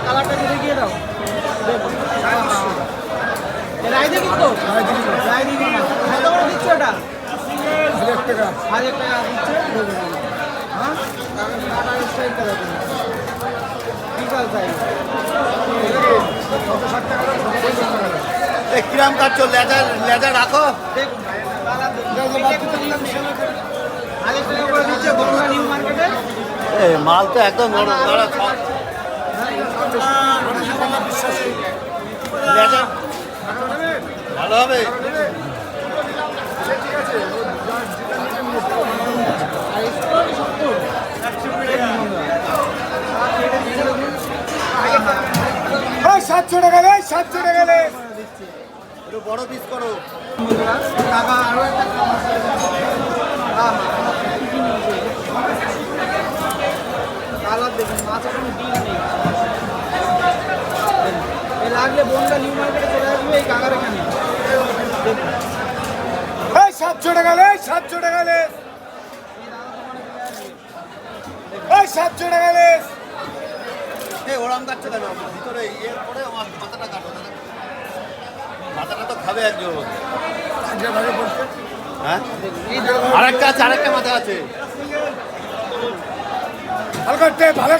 কালারটা দেখিয়ে দাও। রায় দিয়ে কিন্তু রায় দিয়ে কত করে দিচ্ছ ওটা? 1000 টাকা। 1000 টাকা দিচ্ছে। হ্যাঁ স্টাইলটা দেখুন বিশাল সাইজ। কিরাম কাটছো? লেজার রাখো। দেখুন 1000 টাকা করে দিচ্ছে বনগা নিউ মার্কেটে। মাল তো একদম নরম নরম। লেজার ভালো হবে। সাতশো টাকা রে, 700 টাকা রে। একটু বড় পিস করো। টাকা আরো একটা কালার দেখুন, মাছ এখন ডিম নেই। লাগলে বনগা নিউ মার্কেটে চলে আসবে এই কাকার এখানে। 700 টাকা রে, 700 টাকা রে। 700 টাকা রে। ওরাম কাটছে কেন? ভিতরে ইয়ের পরে আমার মাথাটা কাটো। মাথাটা তো খাবে একজন। হ্যাঁ আরেকটা আছে, আরেকটা মাথা আছে। ভালো করতে ভালো।